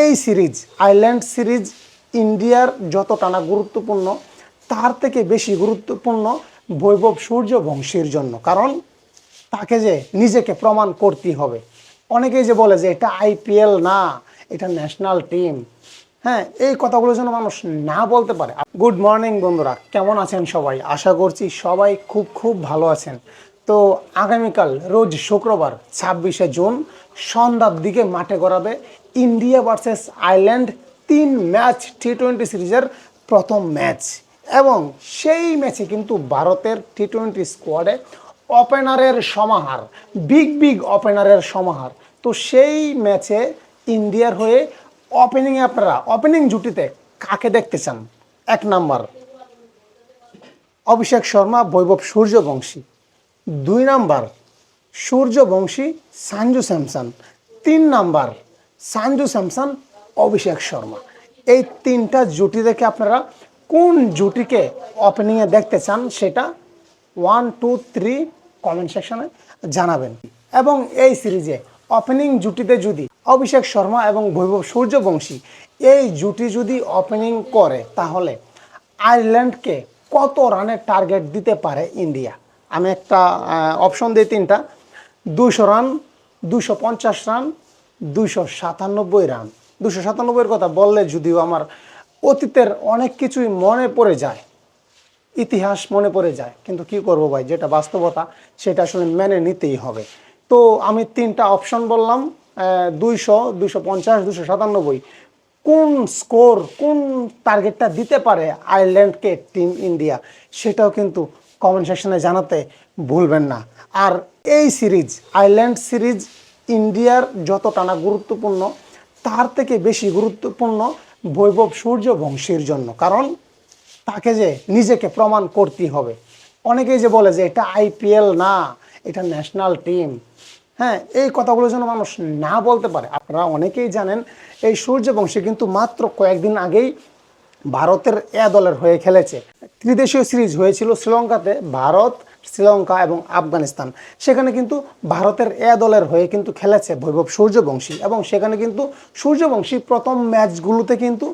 এই series island series ইন্ডিয়ার যতটা না গুরুত্বপূর্ণ তার থেকে বেশি গুরুত্বপূর্ণ বৈভব সূর্যবংশীর জন্য। কারণ তাকে যে নিজেকে প্রমাণ করতেই হবে। অনেকেই যে বলে যে এটা আইপিএল না, এটা ন্যাশনাল টিম। হ্যাঁ, এই কথাগুলো যেন মানুষ না বলতে পারে। গুড মর্নিং বন্ধুরা, কেমন আছেন সবাই? আশা করছি সবাই খুব খুব ভালো আছেন। তো আগামীকাল রোজ শুক্রবার 26শে জুন সন্ধ্যার দিকে মাঠে গড়াবে ইন্ডিয়া ভার্সেস আয়ারল্যান্ড 3 ম্যাচ টি-20 সিরিজের প্রথম ম্যাচ। এবং সেই ম্যাচে কিন্তু ভারতের টি-20 স্কোয়াডে ওপেনারের সমাহার, বিগ ওপেনারের সমাহার। তো সেই ম্যাচে ইন্ডিয়ার হয়ে ওপেনিংয়ে আপনারা ওপেনিং জুটিতে কাকে দেখতে চান? 1 number Abhishek Sharma, Vaibhav Suryavanshi. 2 number Suryavanshi, Sanju Samson. 3 number Sanju Samson, Abhishek Sharma. এই 3টা জুটি দেখে আপনারা কোন জুটিকে ওপেনিংয়ে দেখতে চান সেটা 1, 2, 3 কমেন্ট সেকশনে জানাবেন। এবং এই সিরিজে ওপেনিং জুটিতে যদি অভিষেক শর্মা এবং বৈভব সূর্যবংশী এই জুটি যদি ওপেনিং করে তাহলে আয়ারল্যান্ডকে কত রানের টার্গেট দিতে পারে ইন্ডিয়া? আমি একটা অপশন দিই 3টা: 200 রান, 250 রান, 297 রান। 297-এর কথা বললে যদিও আমার অতীতের অনেক কিছুই মনে পড়ে যায়, ইতিহাস মনে পড়ে যায়, কিন্তু কি করব ভাই, যেটা বাস্তবতা সেটা আসলে মেনে নিতেই হবে। তো আমি 3টা অপশন বললাম, 200, 250, 297। কোন স্কোর, কোন টার্গেটটা দিতে পারে আয়ারল্যান্ডকে টিম ইন্ডিয়া, সেটাও কিন্তু কমেন্ট সেকশনে জানাতে ভুলবেন না। আর এই সিরিজ আয়ারল্যান্ড সিরিজ ইন্ডিয়ার যতটা না গুরুত্বপূর্ণ তার থেকে বেশি গুরুত্বপূর্ণ বৈভব সূর্যবংশীর জন্য। কারণ তাকে যে নিজেকে প্রমাণ করতেই হবে। অনেকেই যে বলে যে এটা আইপিএল না, এটা ন্যাশনাল টিম। হ্যাঁ, এই কথাগুলো যেন মানুষ না বলতে পারে। আপনারা অনেকেই জানেন এই সূর্যবংশী কিন্তু মাত্র কয়েকদিন আগেই ভারতের এ দলের হয়ে খেলেছে। ত্রিদেশীয় সিরিজ হয়েছিল শ্রীলঙ্কাতে, ভারত, শ্রীলঙ্কা এবং আফগানিস্তান। সেখানে কিন্তু ভারতের এ দলের হয়ে কিন্তু খেলেছে বৈভব সূর্যবংশী। এবং সেখানে কিন্তু সূর্যবংশী প্রথম ম্যাচগুলোতে কিন্তু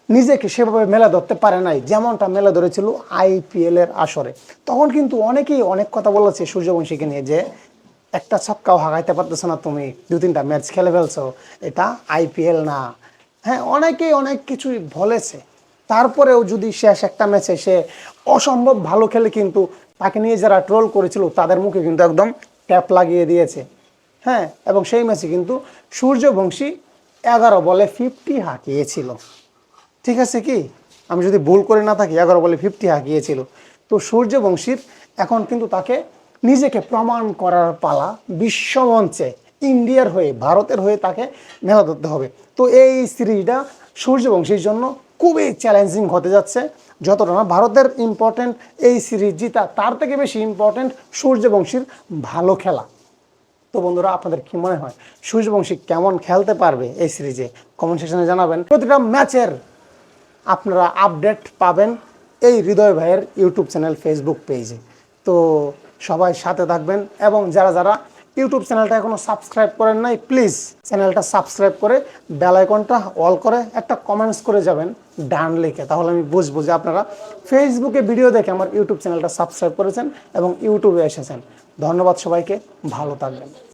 নিজেকে সেভাবে মেলে ধরতে পারে নাই, যেমনটা মেলে ধরেছিল আইপিএলের আসরে। তখন কিন্তু অনেকেই অনেক কথা বলেছে সূর্যবংশীকে নিয়ে, যে একটা ছক্কাও হাঁকাইতে পারতেছো না তুমি, 2-3টা ম্যাচ খেলে ফেলছো, এটা আইপিএল না। হ্যাঁ, অনেকেই অনেক কিছুই বলেছে। তারপরেও যদি শেষ একটা ম্যাচে সে অসম্ভব ভালো খেলে, কিন্তু তাকে নিয়ে যারা ট্রোল করেছিল তাদের মুখে কিন্তু একদম ট্যাপ লাগিয়ে দিয়েছে। হ্যাঁ, এবং সেই ম্যাচে কিন্তু সূর্যবংশী 11 বলে 50 হাঁকিয়েছিল। ঠিক আছে, কি আমি যদি ভুল করে না থাকি 11 বলে 50 হাঁকিয়েছিল। তো সূর্যবংশীর এখন কিন্তু তাকে নিজেকে প্রমাণ করার পালা। বিশ্বমঞ্চে ইন্ডিয়ার হয়ে, ভারতের হয়ে তাকে মেলা ধরতে হবে। তো এই সিরিজটা সূর্যবংশীর জন্য খুবই চ্যালেঞ্জিং হতে যাচ্ছে। যতটা না ভারতের ইম্পর্টেন্ট এই সিরিজ জিতা, তার থেকে বেশি ইম্পর্টেন্ট সূর্যবংশীর ভালো খেলা। তো বন্ধুরা, আপনাদের কি মনে হয় সূর্যবংশী কেমন খেলতে পারবে এই সিরিজে? কমেন্ট সেকশনে জানাবেন। প্রতিটা ম্যাচের আপনারা আপডেট পাবেন এই হৃদয় ভাইয়ের ইউটিউব চ্যানেল, ফেসবুক পেজে। তো সবাই সাথে থাকবেন। এবং যারা যারা ইউটিউব চ্যানেলটা এখনও সাবস্ক্রাইব করেন নাই, প্লিজ চ্যানেলটা সাবস্ক্রাইব করে বেল আইকনটা অল করে একটা কমেন্টস করে যাবেন ডান লিখে। তাহলে আমি বুঝবো যে আপনারা ফেসবুকে ভিডিও দেখে আমার ইউটিউব চ্যানেলটা সাবস্ক্রাইব করেছেন এবং ইউটিউবে এসেছেন। ধন্যবাদ সবাইকে, ভালো থাকবেন।